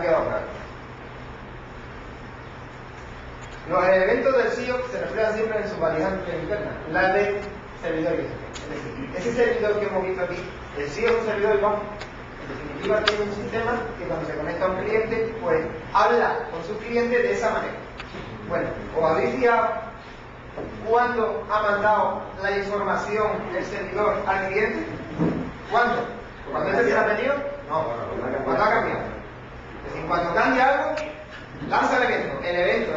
quedado claro. Los elementos del SIO se reflejan siempre en su variedad interna, la de servidor y es decir, ese servidor que hemos visto aquí, el SIO es un servidor igual. En definitiva, tiene un sistema que cuando se conecta a un cliente, pues habla con su cliente de esa manera. Bueno, ¿os habéis fijado cuándo ha mandado la información del servidor al cliente? ¿Cuándo? ¿Cuando este se la ha pedido? No, cuando ha cambiado. Es decir, cuando cambia algo, lanza el evento. ¿El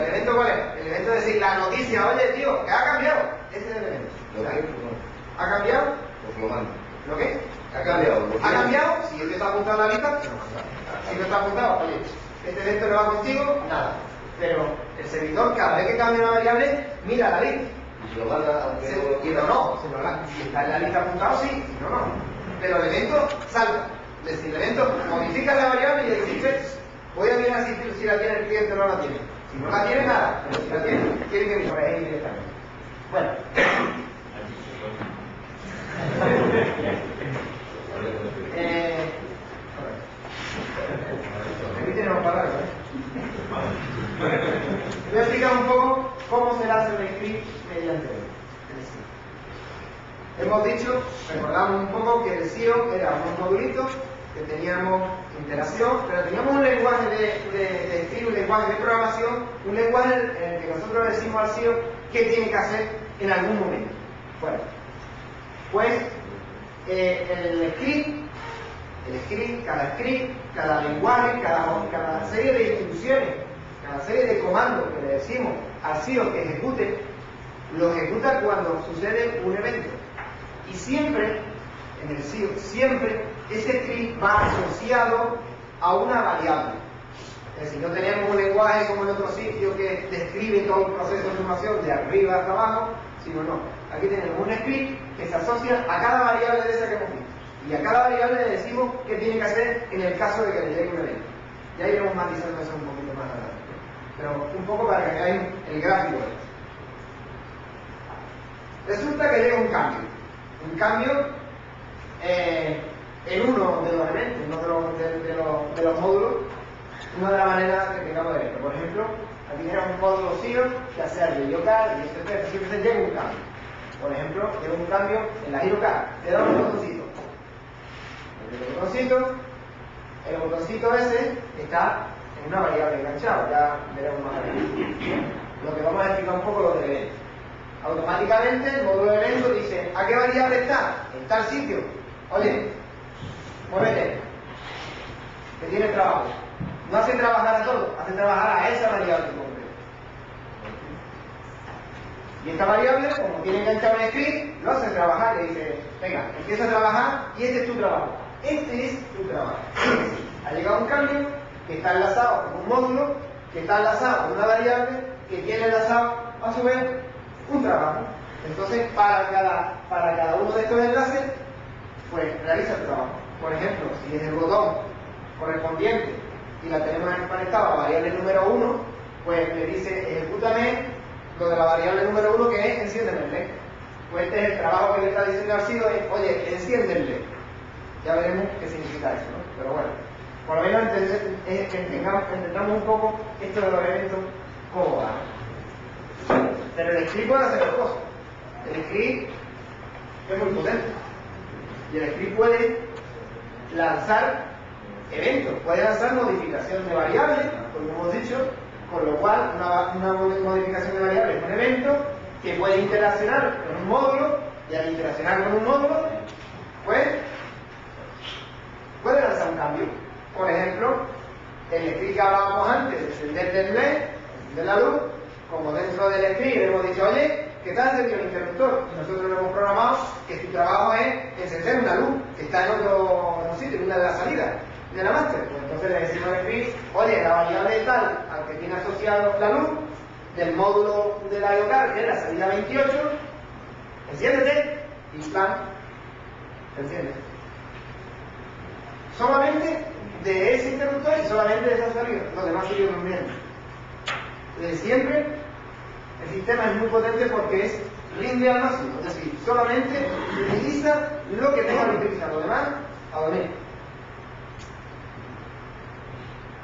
evento cuál es? El evento es decir, la noticia, oye tío, que ha cambiado. Ese es el evento. ¿Ha cambiado? Pues lo manda. ¿Lo qué? Ha cambiado. ¿Ha cambiado? Si este está apuntado a la lista, si no está apuntado, oye, este evento no va contigo, nada. Pero el servidor, cada vez que cambia una variable, mira la lista. Y si lo manda, aunque no lo quiera. No, si está en la lista apuntado, sí, si no, no. Pero el evento salta. Es decir, el evento modifica la variable y dice, voy a mirar si la tiene el cliente o no la tiene. Si no la tiene, nada. Pero si la tiene, tiene que mirar ahí directamente. Bueno. Aquí tenemos palabras, Voy a explicar un poco cómo se hace el script mediante el SIO. Hemos dicho, recordamos un poco que el SIO era un modulito que teníamos interacción, pero teníamos un lenguaje de script, un lenguaje de programación, un lenguaje en el que nosotros le decimos al SIO qué tiene que hacer en algún momento. Bueno, pues el script, cada lenguaje, cada serie de instrucciones, cada serie de comandos que le decimos al SIO que ejecute, lo ejecuta cuando sucede un evento. Y siempre, en el SIO, siempre ese script va asociado a una variable. Es decir, no tenemos un lenguaje como en otro sitio que describe todo el proceso de información de arriba hasta abajo, sino no. Aquí tenemos un script que se asocia a cada variable de esa que hemos visto. Y a cada variable le decimos qué tiene que hacer en el caso de que le llegue un evento. Ya iremos matizando eso un poquito más adelante. Pero un poco para que veáis el gráfico de esto. Resulta que llega un cambio. Un cambio en uno de los elementos, uno de los módulos, una de las maneras que tengamos de esto. Por ejemplo, aquí tenemos un módulo SIO que hace el local y este siempre llega un cambio. Por ejemplo, llega un cambio en la girocar, le damos un botoncito. El botoncito ese está en una variable enganchada, ya veremos más adelante. Lo que vamos a explicar un poco lo del evento. Automáticamente el módulo de evento dice, ¿a qué variable está? En tal sitio. Oye, muévete, que tiene trabajo. No hace trabajar a todo, hace trabajar a esa variable en concreto. Y esta variable, como tiene enganchado el script, lo hace trabajar, le dice, venga, empieza a trabajar y este es tu trabajo. Este es tu trabajo. Ha llegado un cambio que está enlazado con un módulo, que está enlazado con una variable, que tiene enlazado a su vez un trabajo. Entonces, para cada uno de estos enlaces, pues realiza el trabajo. Por ejemplo, si es el botón correspondiente y la tenemos conectada a la variable número 1, pues le dice, ejecútame lo de la variable número 1 que es enciéndeme el LED. Pues este es el trabajo que le está diciendo al SIO, es, oye, enciende el LED. Ya veremos qué significa eso, ¿no? Pero bueno, por lo menos entendamos un poco esto de los eventos, cómo va. Pero el script puede hacer dos cosas. El script es muy potente. Y el script puede lanzar eventos, puede lanzar modificación de variables, como hemos dicho, con lo cual una modificación de variables es un evento que puede interaccionar con un módulo, y al interaccionar con un módulo, pues puede lanzar un cambio. Por ejemplo, el script que hablábamos antes, de encender del LED, encender la luz, como dentro del script hemos dicho, oye, ¿qué tal encendido el interruptor? Y nosotros lo hemos programado que tu trabajo es encender una luz que está en otro sitio, en una de las salidas de la master. Pues entonces le decimos al script, oye, la variable tal al que tiene asociado la luz del módulo de la local, que es la salida 28, enciéndete y plan, se enciende. Solamente de ese interruptor y solamente de esa salida, los demás siguen durmiendo. Desde siempre el sistema es muy potente porque rinde al máximo, es decir, solamente utiliza lo que tenga que utilizar, lo demás a dormir.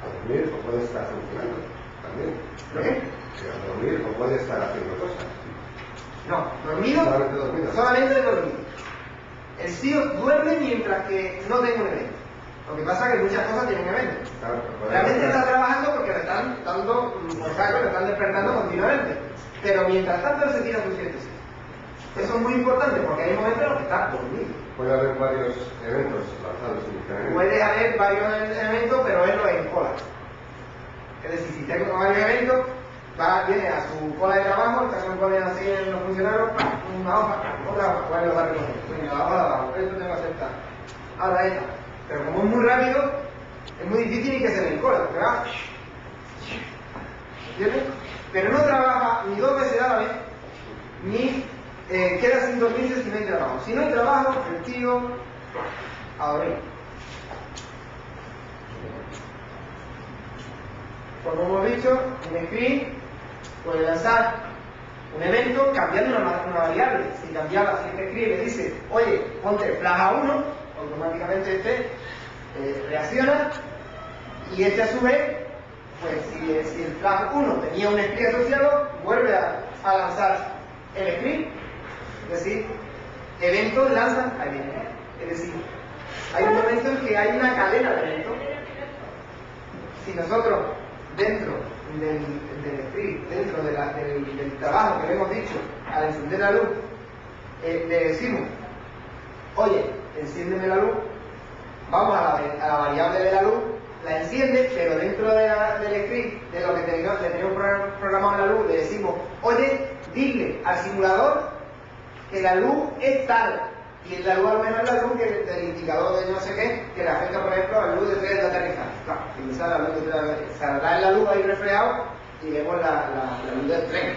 A dormir o puede estar funcionando también. ¿Eh? Que a dormir o puede estar haciendo cosas. No, dormido, Solamente dormido. solamente dormido. El CEO duerme mientras que no tenga un evento. Lo que pasa es que muchas cosas tienen eventos. Claro, Realmente está trabajando porque le están dando por saco, le están despertando continuamente. Pero mientras tanto él se tira sus siestecitas. Eso es muy importante porque hay momentos en los que está dormido. puede haber varios eventos lanzados simultáneamente. Puede haber varios eventos, pero él no es en cola. Es decir, si tengo varios eventos, viene a su cola de trabajo, está con ponen así en los funcionarios, una hoja, otra hoja, ¿cuál lo va a recoger? Venga, la hoja de abajo, esto tengo que aceptar. Ahora esta. Pero como es muy rápido, es muy difícil que se le encola, porque va. ¿Entiendes? Pero no trabaja ni 2 veces a la vez, ni queda sin dormirse si no hay trabajo. Si no hay trabajo, el tío a dormir. Como hemos dicho, un script puede lanzar un evento cambiando una variable. Si cambiaba, si este script le dice, oye, ponte flag a 1, automáticamente este reacciona, y este a su vez, pues si el flag 1 tenía un script asociado, vuelve a lanzar el script, es decir, eventos lanzan a eventos. Es decir, hay un momento en que hay una cadena de eventos. Si nosotros dentro del script, dentro del trabajo que le hemos dicho, al encender la luz, le decimos, oye, enciéndeme la luz, vamos a la variable de la luz, la enciende, pero dentro del script, de lo que tenemos programado en la luz, le decimos, oye, dile al simulador que la luz es tal, y la luz a lo mejor es la luz del indicador de no sé qué, que le afecta, por ejemplo, a la luz de tren de aterrizaje. Claro, si sale la luz de tren, saldrá en la luz ahí reflejado y vemos la luz del tren.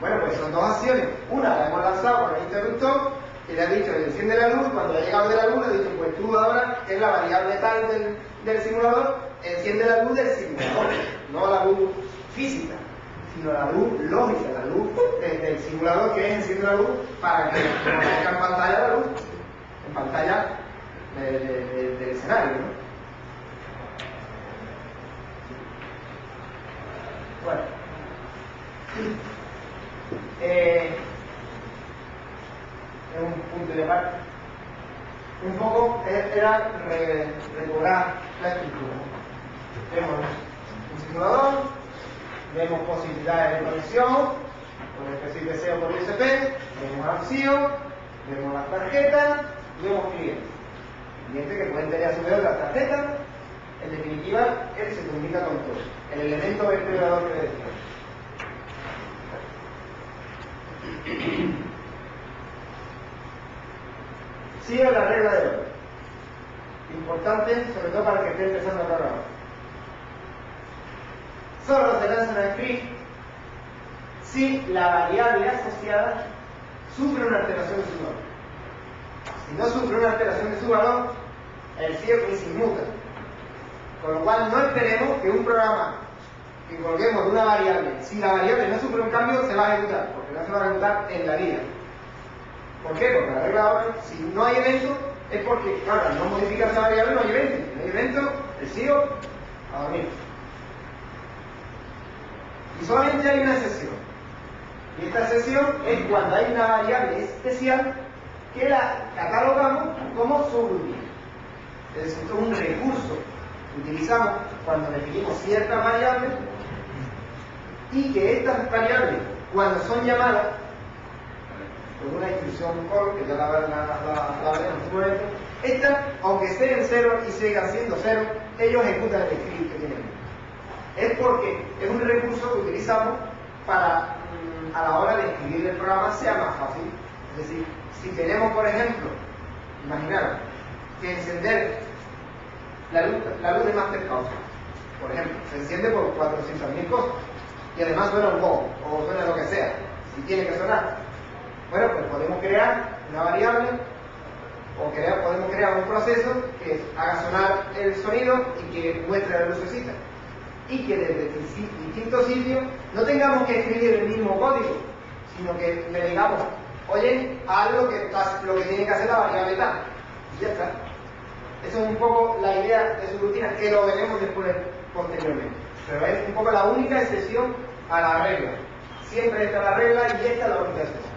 Bueno, pues son 2 acciones. Una la hemos lanzado con el interruptor, y le ha dicho, enciende la luz, cuando ha llegado de la luz, le ha dicho, pues tú ahora, que es la variable tal del simulador, enciende la luz del simulador, no la luz física, sino la luz lógica, la luz del simulador, que es enciende la luz para que aparezca en pantalla la luz, en pantalla del escenario, ¿no? Bueno, es un punto de parte. Un poco era recobrar la estructura. Vemos un simulador, vemos posibilidades de conexión, con el PCI por USB, vemos archivos, vemos las tarjetas y vemos clientes. Clientes que pueden tener a su vez las tarjetas. En definitiva, él se comunica con todo. El elemento vertebrador que decía. Sigue la regla de oro. Importante, sobre todo para el que esté empezando a programar. Solo se lanza una script si la variable asociada sufre una alteración de su valor. Si no sufre una alteración de su valor, el cierre se inmuta. Con lo cual no esperemos que un programa que colguemos de una variable, si la variable no sufre un cambio, se va a ejecutar, porque no se va a ejecutar en la vida. ¿Por qué? Porque la regla ahora, si no hay evento, es porque, claro, al no modificar esa variable no hay evento. Si no hay evento, el CEO a dormir. Y solamente hay una excepción. Y esta excepción es cuando hay una variable especial que la catalogamos como subroutine. Es decir, es un recurso que utilizamos cuando definimos ciertas variables y que estas variables, cuando son llamadas con una instrucción call, que ya la veremos en su momento, estas, aunque estén en 0 y sigan siendo 0, ellos ejecutan el script que tienen. Es porque es un recurso que utilizamos para, a la hora de escribir el programa, sea más fácil. Es decir, si tenemos, por ejemplo, imaginar que encender la luz de Master Console, por ejemplo, se enciende por 400.000 cosas, y además suena un poco, o suena lo que sea, si tiene que sonar. Bueno, pues podemos crear una variable, o podemos crear un proceso que haga sonar el sonido y que muestre la lucecita. Y que desde distintos sitios no tengamos que escribir el mismo código, sino que le digamos, oye, haz lo que tiene que hacer la variable tal. Y ya está. Esa es un poco la idea de su rutina, que lo veremos después posteriormente. Pero es un poco la única excepción a la regla. Siempre está la regla y esta es la única excepción.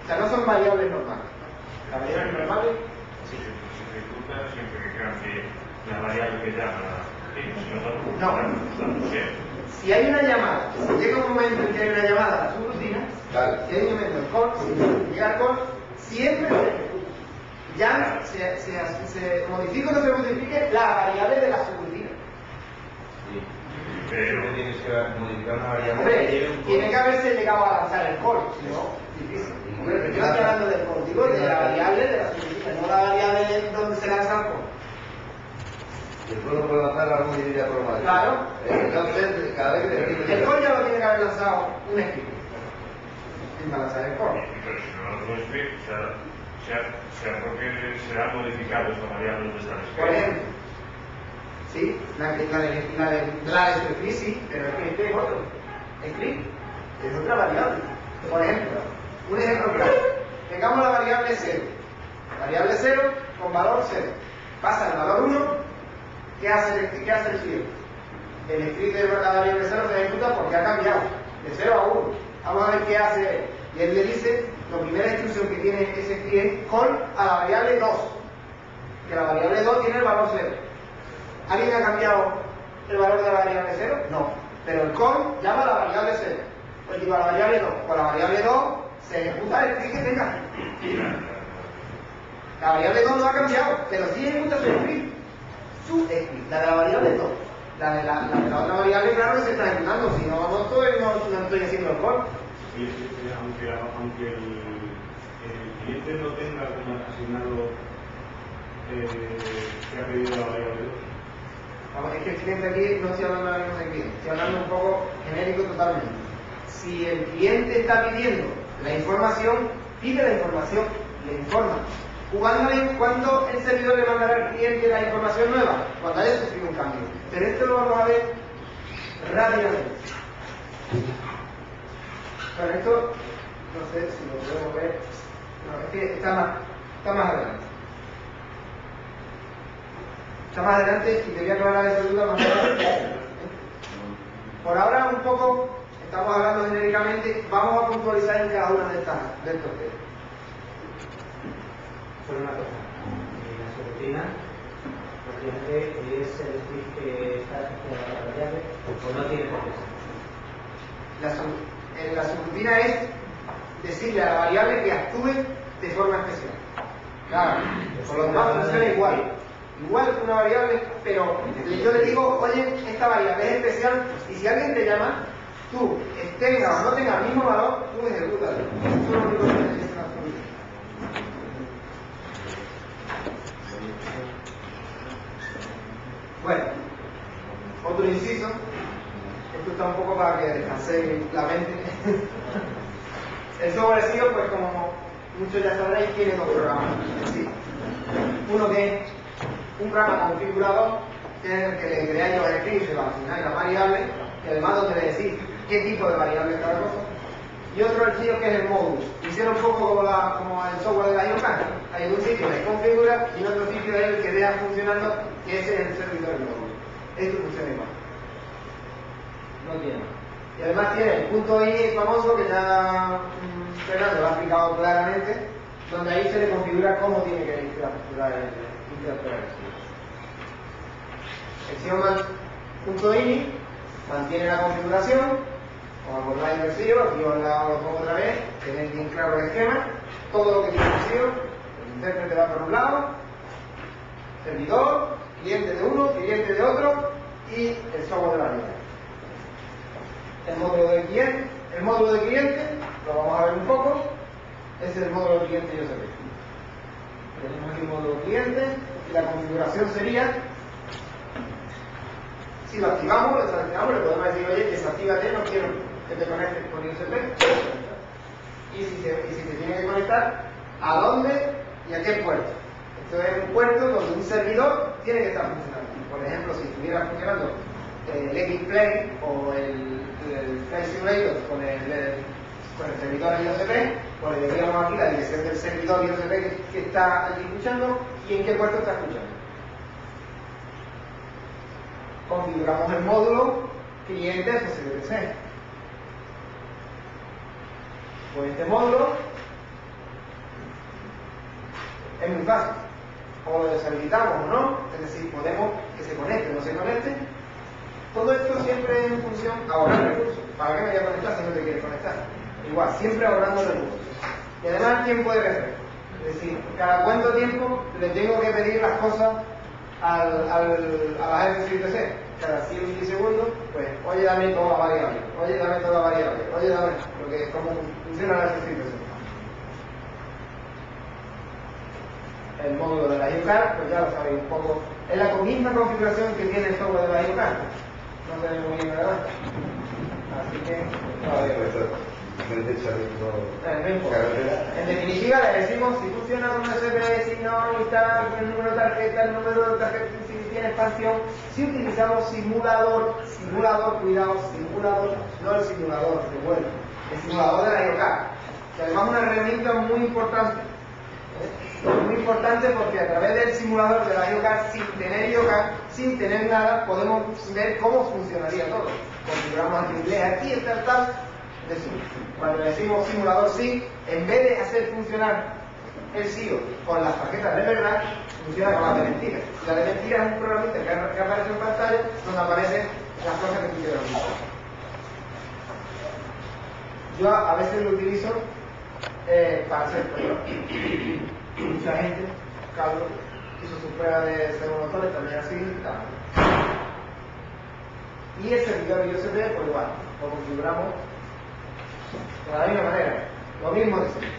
O sea, no son variables normales. Las variables normales Sí, se ejecuta siempre que cambie la variable que llama. no. Si hay una llamada, si llega un momento en que hay una llamada a la subrutina, Claro. si hay un momento en call, si llega al call, siempre se ejecuta. Ya se modifica o no se modifique la variable de la subrutina. Pero tienes que modificar una variable. Hombre, tiene que haberse llegado a lanzar el call, si no, difícil. Hombre, pero yo no estoy hablando del call, digo de la variable de la subrutina, no la variable donde se lanza el call. Después lo puedo lanzar la multiplicidad programática. Claro. Entonces, cada vez que El call ya lo tiene que haber lanzado un script. Sin lanzar el call. Pero si no lo script, será porque se han modificado esa variable donde está el Por script. ejemplo, sí, la de script sí, pero es que este es otro. Script es otra variable. Por ejemplo, un ejemplo claro. Tengamos la variable 0. Variable 0 con valor 0. Pasa el valor 1. ¿Qué hace el siguiente? El script de la variable 0 se ejecuta porque ha cambiado de 0 a 1. Vamos a ver qué hace él. Y él le dice, la primera instrucción que tiene ese script es call a la variable 2. Que la variable 2 tiene el valor 0. ¿Alguien ha cambiado el valor de la variable 0? No. Pero el call llama a la variable 0. Pues digo a la variable 2. Con la variable 2 se ejecuta el script que tenga. La variable 2 no ha cambiado, pero sí ejecuta su script. Su script, la de la variable 2. La de la otra variable, claro, se está ejecutando. Si no, no estoy haciendo el call. Y aunque el cliente no tenga como asignado que ha pedido la variable 2. Vamos, es que el cliente aquí no estoy hablando ahora mismo de cliente, estoy hablando un poco genérico totalmente. Si el cliente está pidiendo la información, pide la información, le informa. ¿Cuándo el servidor le mandará al cliente la información nueva? Cuando haya sufrido un cambio. Pero esto lo vamos a ver rápidamente. Con esto, no sé si lo podemos ver. No, es que está más adelante. Está más adelante y te voy a aclarar esa duda más adelante. Por ahora, un poco, estamos hablando genéricamente, vamos a puntualizar en cada una de estos temas. Solo una cosa, la subrutina prácticamente es el script que está asociado a la variable o no tiene por qué. La subrutina es decirle a la variable que actúe de forma especial. Claro, por lo demás funciona igual. Igual que una variable, pero yo le digo, oye, esta variable es especial y si alguien te llama, tú, tenga o no tenga el mismo valor, tú ejecútalo. Eso es lo único que necesita la subrutina. Bueno, otro inciso, esto está un poco para que descanse la mente. El software SEO, pues como muchos ya sabréis, tiene dos programas en sí. Uno que es un programa configurador, que es el que le creáis los scripts, le asignáis las variables, y además donde le decís qué tipo de variable es cada cosa. Y otro archivo que es el módulo. Hicieron un poco como el software de la IOCAN. Hay un sitio que configura y en otro sitio es el que deja funcionando, que ese es el servidor del módulo. Esto funciona igual. No tiene más. Y además tiene el punto I famoso que ya Fernando lo ha explicado claramente, donde ahí se le configura cómo tiene que interactuar el sección.ini mantiene la configuración. Como acordáis del SEO, aquí os lo pongo otra vez, tenéis bien claro el esquema, todo lo que tiene el SEO, el intérprete va por un lado, servidor, cliente de uno, cliente de otro y el software de la red. El módulo de cliente, lo vamos a ver un poco, es el módulo de cliente IOCP. Tenemos aquí un módulo de cliente y la configuración sería, si lo activamos, le podemos decir, oye, desactívate, no quiero que te conectes con IOCP. Y si te tiene que conectar, ¿a dónde y a qué puerto? Esto es un puerto donde un servidor tiene que estar funcionando. Por ejemplo, si estuviera funcionando el Xplay o el Flight Simulator con el servidor IOCP, pues le diríamos aquí la dirección del servidor IOCP que está aquí escuchando y en qué puerto está escuchando. configuramos el módulo cliente SSBTC. Pues este módulo es muy fácil. O lo deshabilitamos o no, es decir, podemos que se conecte o no se conecte. Todo esto siempre en función de ahorrar recursos. ¿Para qué me voy a conectar si no te quieres conectar? Igual, siempre ahorrando recursos. Y además tiempo de refresco. Es decir, cada cuánto tiempo le tengo que pedir las cosas a la SSBTC. Cada 100 milisegundos, pues, oye, dame toda la variable, oye, dame toda la variable, oye, dame, porque como funciona la SSBTC. El módulo de la IOCAR, pues ya lo sabéis un poco, es la misma configuración que tiene el software de la IOCAR. No tenemos muy bien adelante. Así que, todavía. En definitiva, le decimos si funciona con USB, si no, está el número de tarjeta, el número de tarjeta, si tiene expansión, si utilizamos simulador, cuidado, simulador, no el simulador de vuelo, el simulador de la IOCAR, que además es una herramienta muy importante. Muy importante porque a través del simulador de la IOCAR, sin tener nada, podemos ver cómo funcionaría todo. Configuramos el inglés aquí, tal. Es decir, cuando decimos simulador sí, en vez de hacer funcionar el SIO con las tarjetas de verdad, funciona con las de mentira. La de mentira es un programita que aparece en pantalla donde aparecen las cosas que funcionan. Yo a veces lo utilizo para hacer pruebas. Mucha gente, Carlos, hizo su prueba de servomotores también así y tal. Y el servidor USB, pues igual, lo configuramos de la misma manera, lo mismo de siempre.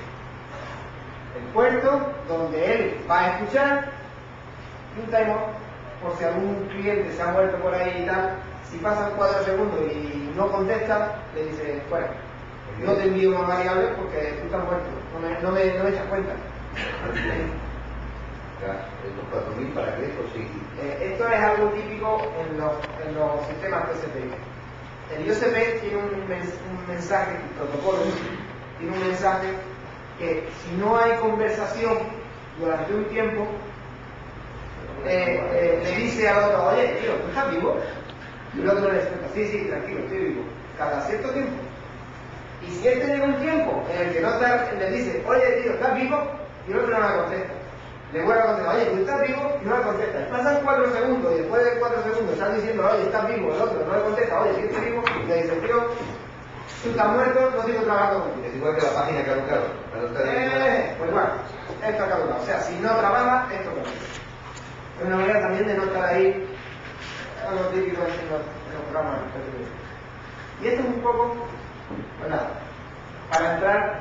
El puerto donde él va a escuchar y un timeout, por si algún cliente se ha muerto por ahí y tal, si pasan 4 segundos y no contesta, le dice, fuera, no te envío una variable porque tú estás muerto, no me echas cuenta. ¿Estos 4.000 para qué? Pues sí. Esto es algo típico en los sistemas TCP. El IOCP tiene un mensaje, el protocolo tiene un mensaje que si no hay conversación durante un tiempo, le dice al otro, oye, tío, ¿tú estás vivo? Y el otro le explica, sí, tranquilo, estoy vivo. Cada cierto tiempo. Y si este llega un tiempo en el que no está, le dice, oye, tío, ¿estás vivo? Y el otro no le contesta. Le vuelve a contestar, oye, ¿tú estás vivo? Y no le contesta. Y pasan 4 segundos y después de 4 segundos están diciendo, oye, ¿estás vivo? El otro no le contesta, oye, ¿sí estoy vivo? Y le dice, tío, tú estás muerto, no sigo trabajando contigo. Es igual que la página que ha caducado. Pues bueno, esto ha caducado. O sea, si no trabaja, esto caduca. Es una manera también de no estar ahí, algo típico en los programas. Y esto es un poco, pues nada, para entrar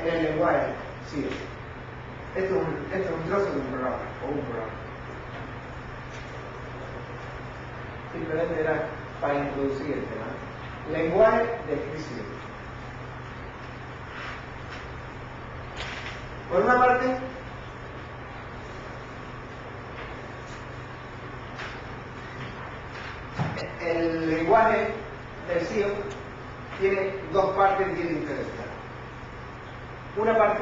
en el lenguaje, sí. Esto es un trozo de un programa, o un programa. Simplemente era para introducir el tema. Lenguaje de escritura. Por una parte, el lenguaje del SIO tiene 2 partes bien diferenciadas. Una parte,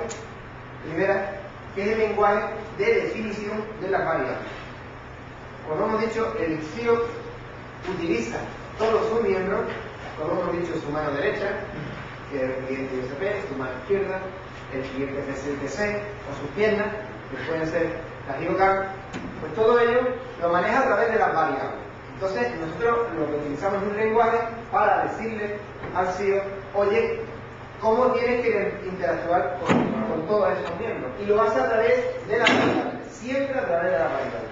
primera, que es el lenguaje de definición de las variables. Como hemos dicho, el SIO utiliza todos sus miembros, como hemos dicho, su mano derecha, que es el cliente IOCP, su mano izquierda, el cliente SSBTC, o sus piernas, que pueden ser las IOCAR, pues todo ello lo maneja a través de las variables. Entonces, nosotros lo que utilizamos es un lenguaje para decirle al SIO, oye, ¿cómo tienes que interactuar con todos esos miembros? Y lo hace a través de las variables, siempre a través de las variables.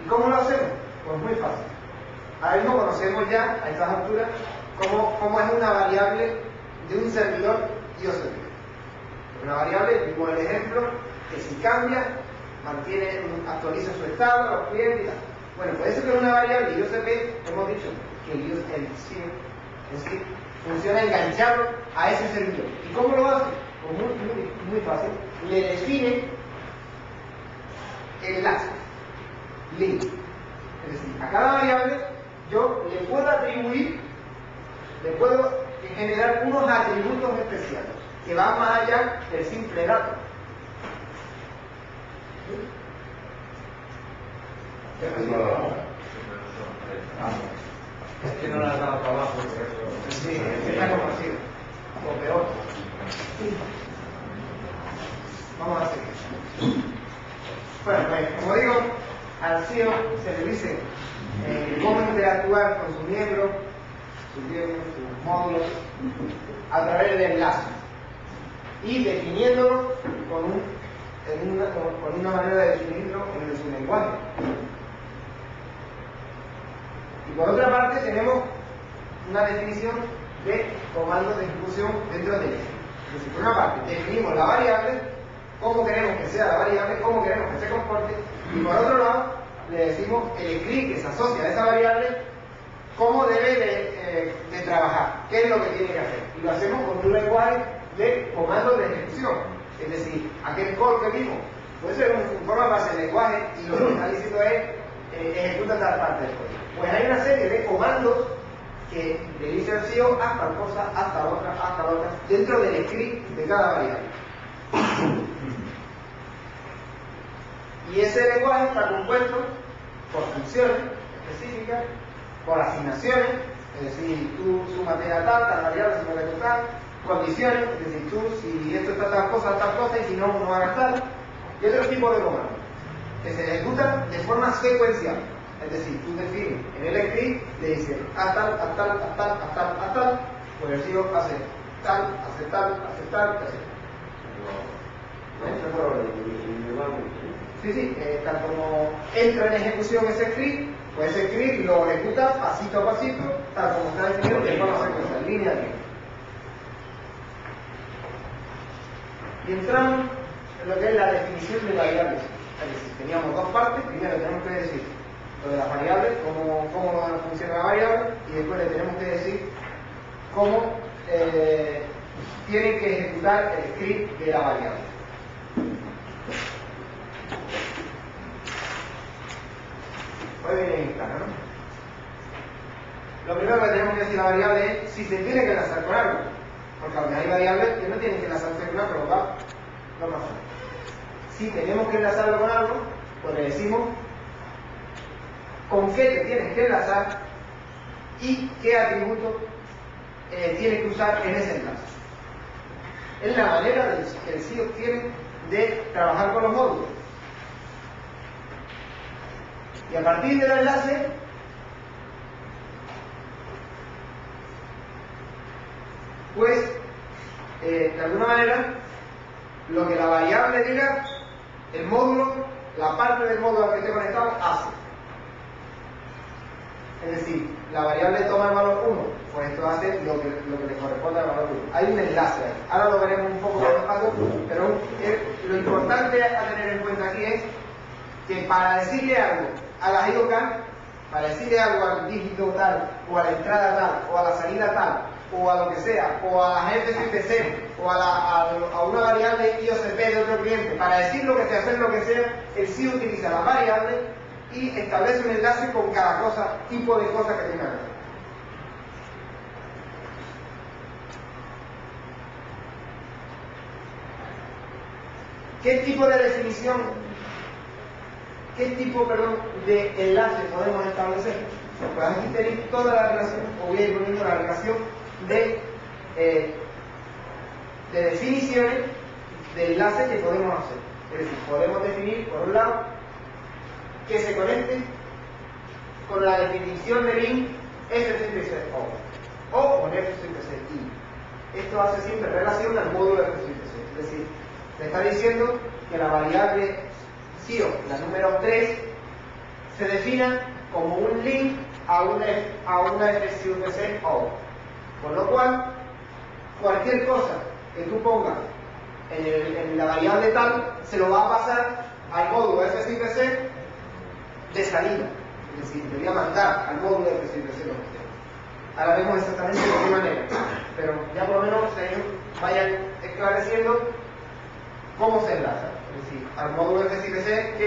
¿Y cómo lo hacemos? Pues muy fácil. Ahora mismo conocemos ya, a estas alturas, cómo es una variable de un servidor IOCP. Una variable, como el ejemplo, que si cambia, actualiza su estado, los clientes y tal. Bueno, pues eso que es una variable IOCP, hemos dicho que el SIO en sí funciona enganchado a ese servidor. ¿Y cómo lo hace? Pues muy fácil. Le define enlace, link. Es decir, a cada variable yo le puedo atribuir, le puedo generar unos atributos especiales que van más allá del simple dato. Es que no la has dado para abajo, por eso. Sí, está conocido. O peor. Vamos a seguir. Bueno, pues, como digo, al CEO se le dice cómo interactuar con sus miembros, sus módulos, a través de enlaces. Y definiéndolo con una manera de definirlo en su lenguaje. Y por otra parte tenemos una definición de comandos de ejecución dentro de ella. Es decir, por una parte definimos la variable, cómo queremos que sea la variable, cómo queremos que se comporte, y por otro lado le decimos el script que se asocia a esa variable, cómo debe de trabajar, qué es lo que tiene que hacer. Y lo hacemos con un lenguaje de comandos de ejecución. Es decir, aquel call que vimos puede ser un forma base de lenguaje y lo que está diciendo es ejecuta tal parte del código. Pues hay una serie de comandos que le dice al CEO haz tal cosa, haz tal otra, dentro del script de cada variable. Y ese lenguaje está compuesto por funciones específicas, por asignaciones, es decir, tú súmate a tal variable, súmate a tal, condiciones, es decir, tú si esto está tal cosa, y si no, no hagas tal, y otro tipo de comandos que se ejecutan de forma secuencial. Es decir, tú defines en el script, le dices haz tal, pues el CEO hace tal. Sí, tal como entra en ejecución ese script, pues ese script lo ejecuta pasito a pasito, tal como está definido, de forma secuencial, línea a línea. Y entramos en lo que es la definición de variables. Es decir, teníamos dos partes. Primero tenemos que decir lo de las variables, cómo funciona la variable, y después le tenemos que decir cómo tiene que ejecutar el script de la variable. Hoy viene en claro, ¿no? Lo primero que tenemos que decir a la variable es si se tiene que enlazar con algo. Porque aunque hay variables que no tienen que enlazarse con algo, no pasa nada. Si tenemos que enlazarlo con algo, pues le decimos con qué te tienes que enlazar y qué atributo tienes que usar en ese enlace. Es la manera que el CEO tiene de trabajar con los módulos. Y a partir del enlace, pues, de alguna manera, lo que la variable diga, el módulo, la parte del módulo al que esté conectado, hace. Es decir, la variable toma el valor 1, pues esto hace lo que le corresponde al valor 1. Hay un enlace ahí. Ahora lo veremos un poco más despacio, pero lo importante a tener en cuenta aquí es que para decirle algo a la IOCAN, para decirle algo al dígito tal, o a la entrada tal, o a la salida tal, o a lo que sea, o a la FCPC, o a una variable IOCP de otro cliente, para decir lo que sea, hacer lo que sea, el CEO utiliza la variable y establece un enlace con cada cosa, tipo de cosa que tenga que hacer. ¿Qué tipo de definición, de enlace podemos establecer? Pues aquí tenéis toda la relación, o voy a ir poniendo la relación de definiciones de enlaces que podemos hacer. Es decir, podemos definir, por un lado, que se conecte con la definición de link FCPC o con FCPC-I. Esto hace siempre relación al módulo FCPC. Es decir, me está diciendo que la variable CEO, la número 3, se defina como un link a una FCPC-O. Con lo cual, cualquier cosa que tú pongas en la variable tal, se lo va a pasar al módulo FCPC de salida. Es decir, te voy a mandar al módulo FCPC lo que sea. Ahora vemos exactamente de qué manera, pero ya por lo menos ellos vayan esclareciendo cómo se enlaza. Es decir, al módulo FCPC,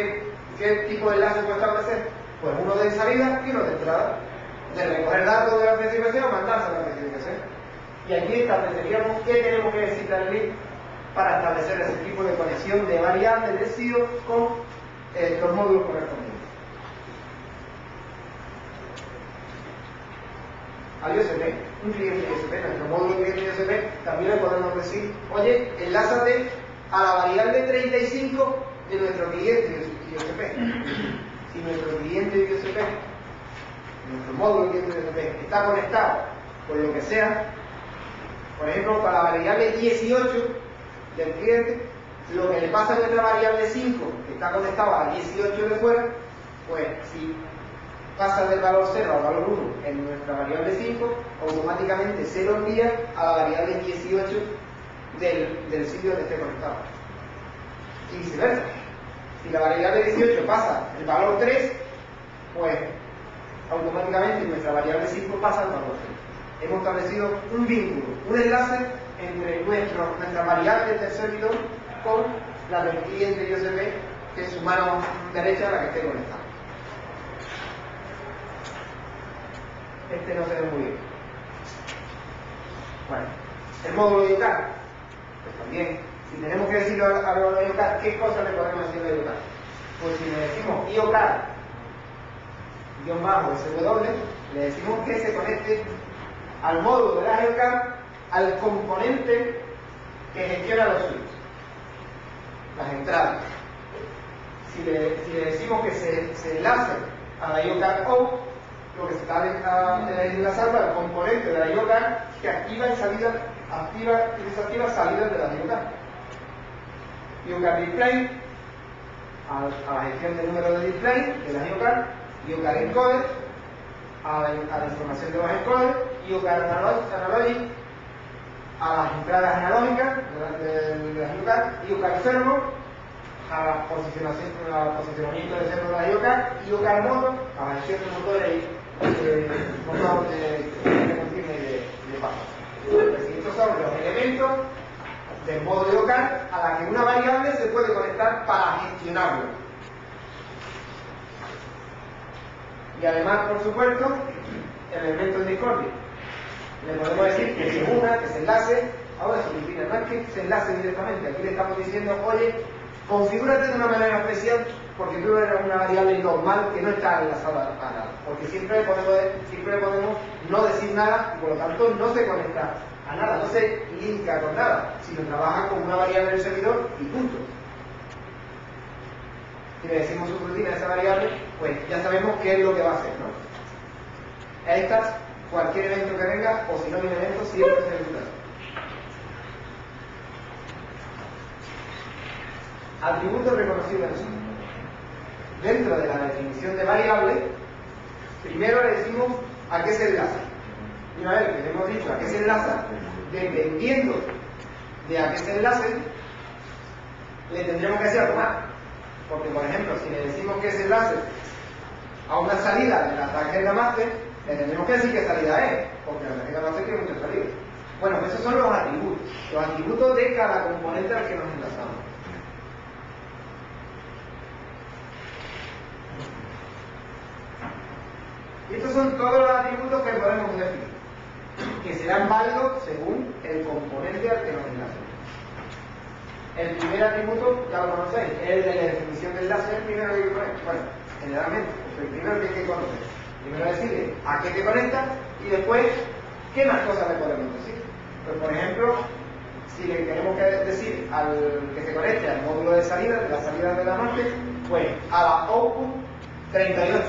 ¿qué tipo de enlace puede establecer? Pues uno de salida y uno de entrada. De recoger datos de la FCPC o mandarse a la FCPC. Y aquí estableceríamos qué tenemos que decir al link para establecer ese tipo de conexión de variables de CEO con los módulos correspondientes. al IOCP, un cliente IOCP, nuestro módulo cliente IOCP, también le podemos decir, oye, enlázate a la variable 35 de nuestro cliente IOCP. Si nuestro cliente IOCP, nuestro módulo cliente IOCP, está conectado con lo que sea, por ejemplo, con la variable 18 del cliente, lo que le pasa a nuestra variable 5, que está conectada a 18 de fuera, pues si pasa del valor 0 al valor 1 en nuestra variable 5, automáticamente se lo envía a la variable 18 del sitio donde esté conectado. Y viceversa. Si la variable 18 pasa el valor 3, pues automáticamente nuestra variable 5 pasa al valor 3. Hemos establecido un vínculo, un enlace entre nuestra variable del servidor con la del cliente IOCP, que es su mano derecha a la que esté conectada. Este no se ve muy bien. Bueno, el módulo IOCAR, pues también, si tenemos que decirle al módulo IOCAR, ¿qué cosas le podemos decir a IOCAR? Pues si le decimos IOCAR _SW, le decimos que se conecte al módulo de la IOCAR, al componente que gestiona los switches, las entradas. Si le decimos que se enlace a la IOCAR O, lo que se está enlazando al componente de la IOCAR que activa y desactiva salidas de la IOCAR. IOCAR Display, a la gestión del número de display de la IOCAR, IOCAR Encoder, a la información de los encoders, IOCAR Analogic, a las entradas analógicas de la IOCAR, IOCAR Servo, a posicionamiento de servo de la IOCAR, IOCAR Motor, a la gestión de motores motor de combustible y de paso. Estos son los elementos del modo IOCAR a la que una variable se puede conectar para gestionarlo. Y además, por supuesto, el elemento en discordia. Le podemos decir que se una, que se enlace. Ahora se define, no es que se enlace directamente. Aquí le estamos diciendo, oye, configúrate de una manera especial porque tú eres una variable normal que no está enlazada a nada. Porque siempre podemos no decir nada y por lo tanto no se conecta a nada, no se linka con nada, sino trabaja con una variable del servidor y punto. Si le decimos subrutina a esa variable, pues ya sabemos qué es lo que va a hacer, ¿no? Estas, cualquier evento que venga, o si no viene evento, siempre se ejecuta. Atributos reconocibles. Dentro de la definición de variable, primero le decimos a qué se enlaza. Y una vez que le hemos dicho a qué se enlaza, dependiendo de a qué se enlace, le tendremos que decir algo más. Porque, por ejemplo, si le decimos que se enlace a una salida de la tarjeta master, le tendremos que decir qué salida es, porque la tarjeta master tiene muchas salidas. Bueno, esos son los atributos de cada componente al que nos enlazamos. Y estos son todos los atributos que podemos definir, que serán válidos según el componente al que nos enlazamos. El primer atributo, ya lo conocéis, es el de la definición del enlace, el primero que hay que poner. Bueno, generalmente, el primero que hay que conocer. Primero decirle a qué te conectas y después qué más cosas le podemos decir. Pues, por ejemplo, si le queremos decir al que se conecte al módulo de salida, de la salida de la market, pues a la output 38.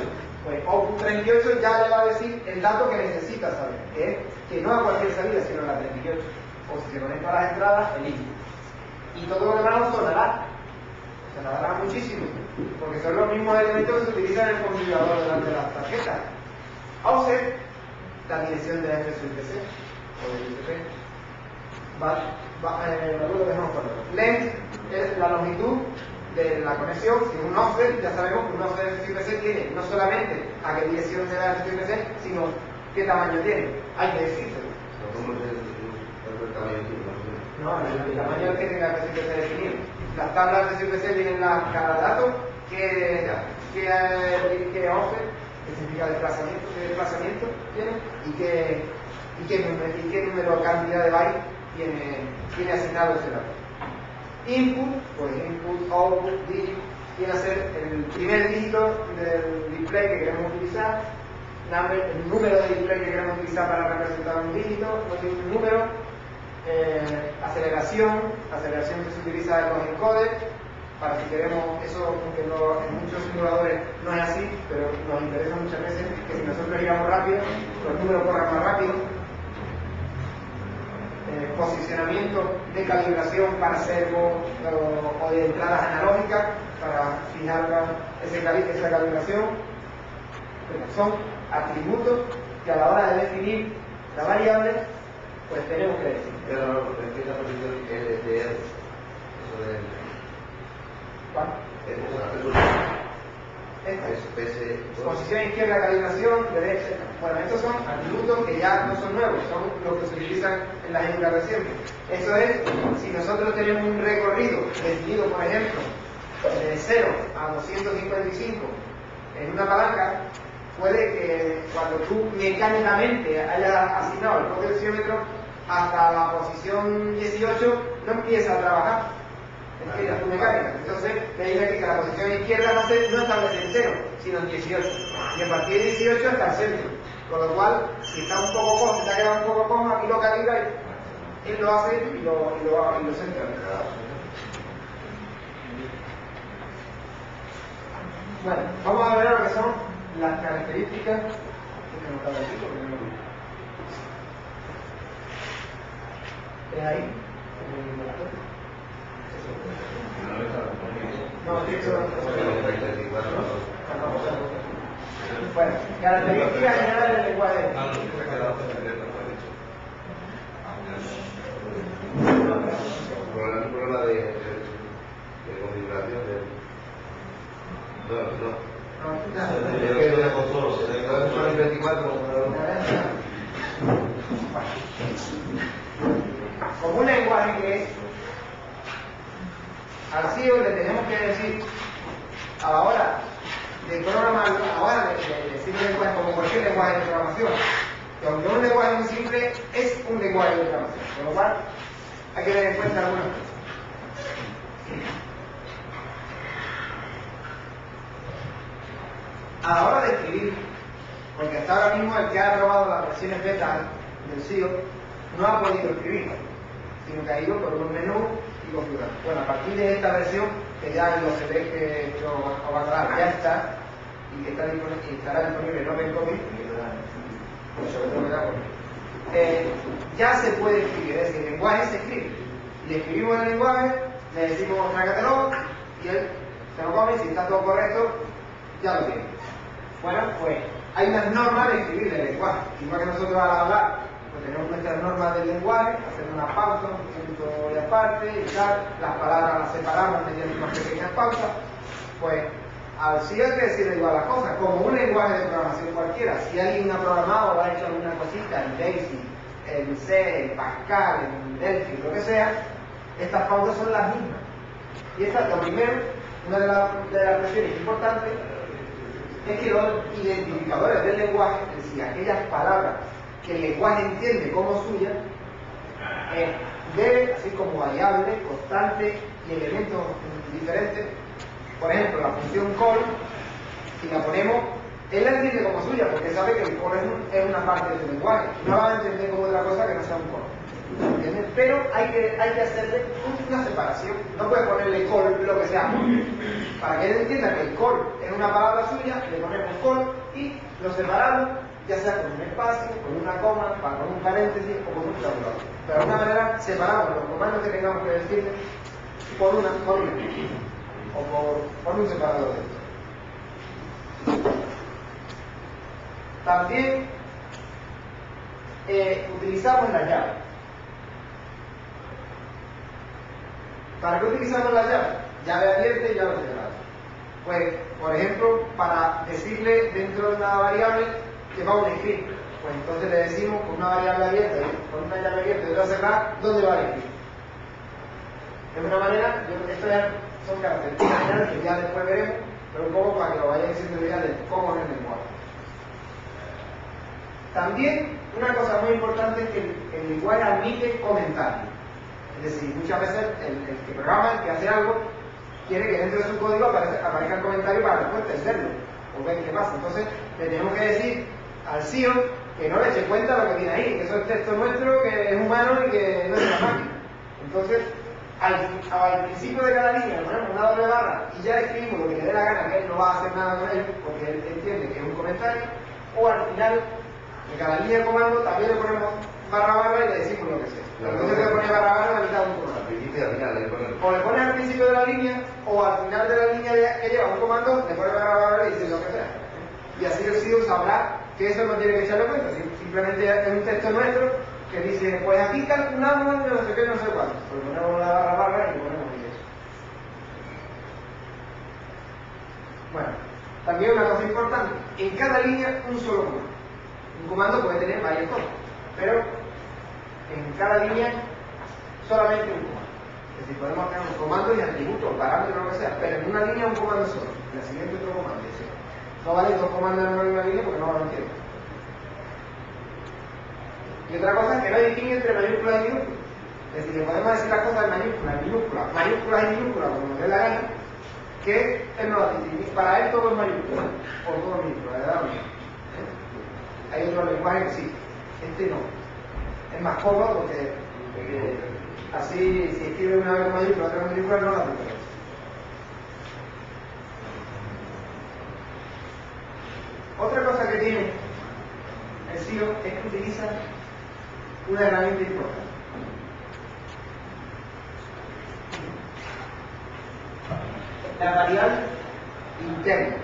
Pues output 38 ya le va a decir el dato que necesita saber, que es que no a cualquier salida, sino a la 38. O si se conecta a las entradas, el input. Y todo lo demás sonará muchísimo, porque son los mismos elementos que se utilizan en el configurador delante de las tarjetas. Offset, la dirección de la FSUPC o del UTP. Length es la longitud de la conexión. Si es un offset, ya sabemos que un offset de FSUPC tiene no solamente a qué dirección de la FSUPC, sino qué tamaño tiene. Hay que decirlo. ¿Cómo es el tamaño típico? No, el tamaño que tenga que ser definido. Las tablas de CPC tienen cada dato que offset, que significa desplazamiento tiene, y qué número, cantidad de bytes tiene asignado ese dato. Input, pues input, output, digit, viene a ser el primer dígito del display que queremos utilizar, el número de display que queremos utilizar para representar un dígito, un número, aceleración que se utiliza en los encoders, para si queremos eso, aunque en muchos simuladores no es así, pero nos interesa muchas veces que si nosotros giramos rápido, los números corran más rápido. Posicionamiento de calibración para servo o de entradas analógicas para fijar esa calibración. Son atributos que a la hora de definir la variable pues tenemos que decir. Pero ¿en qué posición LDR? Eso de... ¿Cuál? Posición izquierda, calibración, derecha. Bueno, estos son atributos que ya no son nuevos, son los que se utilizan en las épocas recientes. Eso es, si nosotros tenemos un recorrido definido, por ejemplo, de 0 a 255 en una palanca, puede que cuando tú mecánicamente hayas asignado el potenciómetro hasta la posición 18 no empieza a trabajar. Es tu mecánica. Entonces, te dice aquí que la posición izquierda no establece en 0, sino en 18. Y a partir de 18 está el centro. Con lo cual, si está un poco cojo, si te ha quedado un poco cojo, aquí lo calibra y él lo hace y lo centra. Bueno, vamos a ver lo que son las características. ¿Es ahí? No, bueno, características generales del lenguaje. Un problema de configuración de... Como un lenguaje que es al CEO le tenemos que decir a la hora de programar, a la hora de decir un lenguaje como cualquier lenguaje de programación, que aunque un lenguaje muy simple, es un lenguaje de programación, con lo cual hay que tener en cuenta algunas cosas. A la hora de escribir, porque hasta ahora mismo el que ha probado las versiones beta del CEO no ha podido escribir, sino que ha ido por un menú y configurar. Bueno, a partir de esta versión, que ya en los CDs que os va a dar ya está, y que estará disponible en OpenCopy, ya se puede escribir, es decir, el lenguaje se escribe. Le escribimos el lenguaje, le decimos trágatelo, y él se lo come, y si está todo correcto, ya lo tiene. Bueno, pues hay unas normas de escribir el lenguaje. Igual que nosotros al hablar, pues tenemos nuestras normas del lenguaje, hacer una pausa, un punto y aparte, y tal, las palabras las separamos mediante unas pequeñas pausas. Pues al sí hay que decirle igual las cosas, como un lenguaje de programación cualquiera. Si alguien ha programado o ha hecho alguna cosita en Basic, en C, en Pascal, en Delphi, lo que sea, estas pautas son las mismas. Y esta, lo primero, una de las cuestiones importantes, es que los identificadores del lenguaje, es decir, aquellas palabras que el lenguaje entiende como suyas, debe, así como variables, constantes y elementos diferentes. Por ejemplo, la función call, si la ponemos, él la entiende como suya, porque sabe que el call es una parte del lenguaje. No la va a entender como otra cosa que no sea un call. ¿Entiendes? Pero hay que hacerle una separación. No puedes ponerle call lo que sea. Para que él entienda que el call es una palabra suya, le ponemos call y lo separamos, ya sea con un espacio, con una coma, con un paréntesis o con un tabulador. Pero de alguna manera separamos los comandos que tengamos que decirle por una o por un separador de esto. También utilizamos la llave. ¿Para qué utilizamos la llave? Llave abierta y llave cerrada. Pues, por ejemplo, para decirle dentro de una variable que va un script, pues entonces le decimos con una variable abierta y con una llave abierta y otra cerrada, ¿dónde va el script? De una manera, esto ya son características generales que ya después veremos, pero un poco para que lo vayáis haciendo idea de cómo es el lenguaje. También, una cosa muy importante es que el lenguaje admite comentarios. Es decir, muchas veces el que programa, el que hace algo, quiere que dentro de su código aparezca el comentario para después entenderlo o ver qué pasa. Entonces, le tenemos que decir al CEO que no le eche cuenta lo que tiene ahí, que eso es texto nuestro, que es humano y que no es una máquina. Entonces, al principio de cada línea le ponemos una doble barra y ya escribimos lo que le dé la gana, que él no va a hacer nada con ello, porque él entiende que es un comentario, o al final de cada línea de comando también le ponemos barra y le decimos lo que sea. No se puede poner barra a la mitad de un comando. Al principio y al final, O le pones al principio de la línea, o al final de la línea que lleva un comando, le pones barra y dice lo que sea. Y así el CEO sabrá que eso no tiene que echarle cuenta, simplemente es un texto nuestro que dice, pues aquí calculamos no sé qué, no sé cuánto. Pues ponemos la barra y ponemos eso. Bueno, también una cosa importante, en cada línea un solo comando. Un comando puede tener varias cosas, pero en cada línea solamente un comando. Es decir, podemos tener un comando y atributos, parámetros, lo que sea, pero en una línea un comando solo, en la siguiente otro comando. No vale dos comandos en una misma línea porque no lo entiendo. Y otra cosa es que no hay distingue entre mayúsculas y minúsculas. Es decir, que podemos decir las cosas en mayúsculas, mayúsculas y minúsculas, como nos dé la gana, que él no las distingue. Para él todo es mayúscula, o todo es minúscula, de verdad. Hay otro lenguaje que sí, este no. Es más cómodo porque así, si escribe una vez con mayúscula, otra con minúscula, no la diferencia. Otra cosa que tiene el CEO es que utiliza una herramienta importante. La variable interna.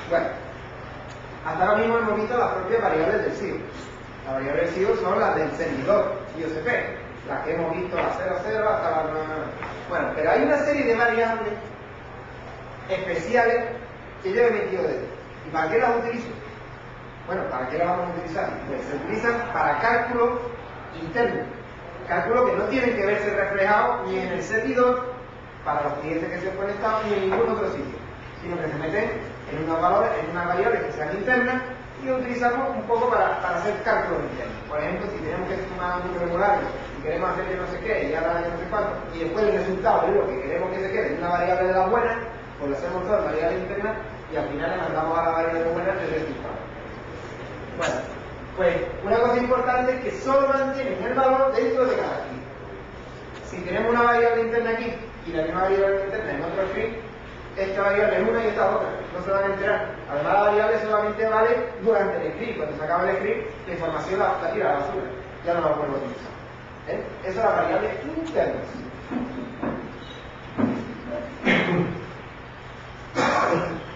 Bueno, hasta ahora mismo hemos visto las propias variables del CEO. Las variables del CEO son las del servidor IOCP, las que hemos visto, la 00 hasta la 9. Bueno, pero hay una serie de variables especiales que yo he metido dentro. ¿Y para qué las utilizo? Bueno, ¿para qué las vamos a utilizar? Pues se utilizan para cálculos internos. Cálculos que no tienen que verse reflejados ni en el servidor, para los clientes que se han conectado, ni en ningún otro sitio, sino que se meten en unas variables que sean internas y lo utilizamos un poco para hacer cálculos internos. Por ejemplo, si tenemos que sumar un número regulario y queremos hacer que no sé qué y ahora que no sé cuánto, y después el resultado es lo que queremos que se quede en una variable de las buenas, pues lo hacemos todo en variable interna y al final le mandamos a la variable de buena el resultado. Bueno, pues una cosa importante es que solo mantienen el valor dentro de cada key. Si tenemos una variable interna aquí y la misma variable interna en otro script, esta variable es una y esta otra, no se van a enterar. Además la variable solamente vale durante el script, cuando se acaba el script la información la tira a la basura, ya no la vuelvo a utilizar. Esa es la variable interna.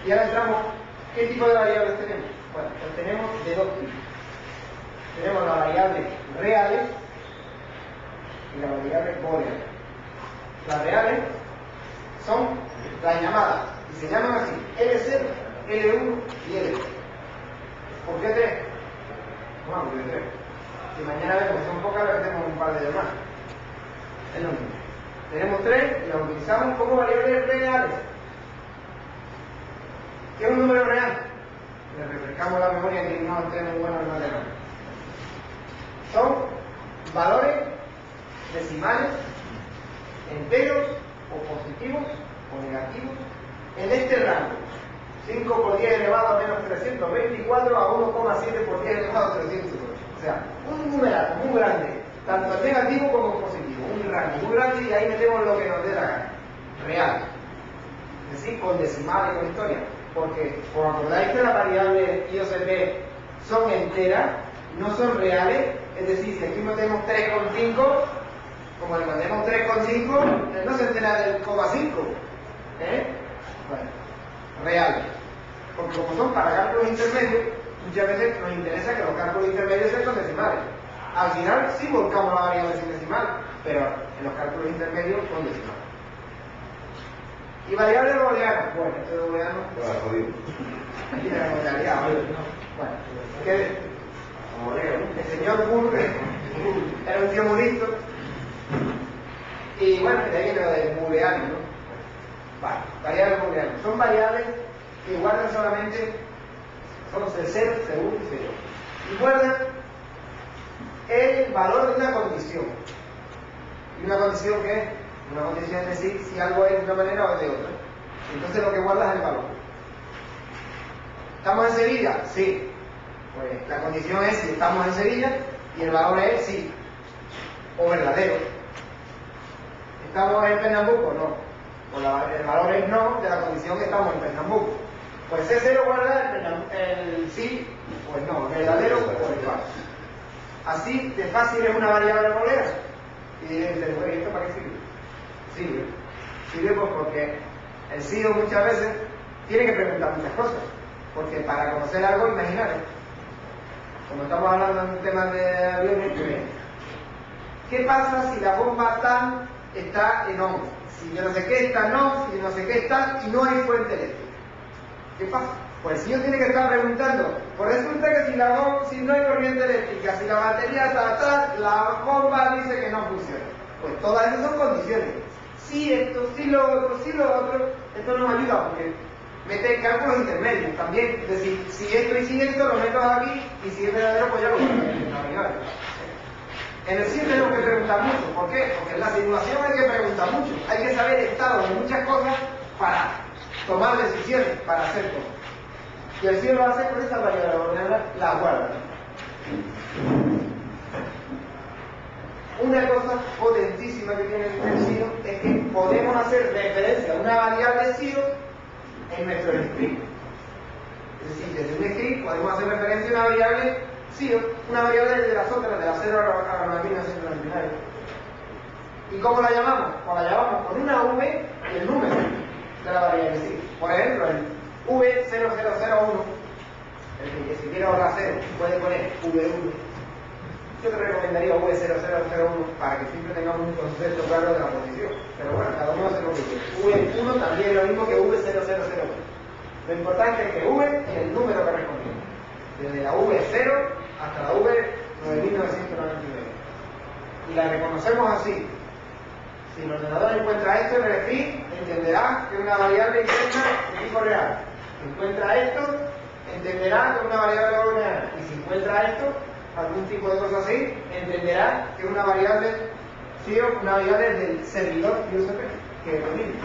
Y ahora entramos, ¿qué tipo de variables tenemos? Bueno, pues tenemos de dos tipos. Tenemos las variables reales y las variables booleanas. Las reales son las llamadas, y se llaman así, L0, L1 y L2. ¿Por qué 3? Bueno, porque 3. Si mañana vemos que son pocas, le metemos un par de demás. Es lo mismo. Tenemos 3 y las utilizamos como variables reales. ¿Qué es un número real? Le refrescamos la memoria que no tenemos buenos en matemáticas. Son valores decimales, enteros o positivos o negativos en este rango. 5 por 10 elevado a menos 324 a 1,7 por 10 elevado a 308. O sea, un numerato muy grande, tanto en negativo como en positivo. Un rango muy grande y ahí metemos lo que nos dé la gana. Real. Es decir, con decimales, con historia. Porque, ¿os acordáis que las variables IOCP son enteras, no son reales? Es decir, si aquí metemos 3,5, como le metemos 3,5, no se entera del 0,5. Bueno, reales. Porque como son para cálculos intermedios, muchas veces nos interesa que los cálculos intermedios sean con decimales. Al final sí volcamos la variable sin decimal, pero en los cálculos intermedios con decimales. ¿Y variable booleana? Bueno, esto de booleano... Aquí tenemos la liada, ¿vale? Bueno, que el señor Burke era un tío muy listo. Y bueno, de ahí viene lo de booleano, ¿no? Vale, variables booleanas. Son variables que guardan solamente, son el 0, C1 y C2. Y guardan el valor de una condición. ¿Y una condición qué es? Una condición es decir si algo es de una manera o es de otra. Entonces lo que guarda es el valor. ¿Estamos en Sevilla? Sí. Pues la condición es si estamos en Sevilla y el valor es sí o verdadero. ¿Estamos en Pernambuco? No. Pues el valor es no de la condición que estamos en Pernambuco. Pues C0 guarda el sí o el no, el verdadero o el falso. Así de fácil es una variable booleana. Y diréis, bueno, ¿y esto para qué sirve? Sirve pues porque el sí o muchas veces tiene que preguntar muchas cosas. Porque para conocer algo, imaginaros, como estamos hablando en temas de aviones, ¿qué pasa si la bomba tal está en on? Si yo no sé qué está en on, si yo no sé qué está y no hay fuente eléctrica. ¿Qué pasa? Pues el señor tiene que estar preguntando, pues resulta que si no hay corriente eléctrica, si la batería está tal, la bomba dice que no funciona. Pues todas esas son condiciones. Si esto, si lo otro, esto nos ayuda porque mete cálculos intermedios también. Es decir, si esto y si esto lo meto aquí y si es verdadero, pues ya lo meto. En el sí tenemos que preguntar mucho. ¿Por qué? Porque en la simulación hay que preguntar mucho. Hay que saber estados de muchas cosas para tomar decisiones, para hacer cosas. Y el sí lo hace con esta variable, la guarda. Una cosa potentísima que tiene el SIO es que podemos hacer referencia a una variable SIO en nuestro script. Es decir, desde un script podemos hacer referencia a una variable SIO, una variable de las otras, de la 0 a la 1999. ¿Y cómo la llamamos? Pues la llamamos con una V y el número de la variable SIO. Por ejemplo, el V0001, el que si quiere ahorrar 0, puede poner V1. Yo te recomendaría V0001 para que siempre tengamos un concepto claro de la posición. Pero bueno, cada uno hace lo que quiere. V1 también es lo mismo que V0001. Lo importante es que V y el número correspondiente. Desde la V0 hasta la V9999. Y la reconocemos así. Si el ordenador encuentra esto en el script, entenderá que es una variable interna de tipo real. Si encuentra esto, entenderá que es una variable booleana. Y si encuentra esto, algún tipo de cosa así, entenderá que es una variable, sí, una variable del servidor USP, que es lo mismo.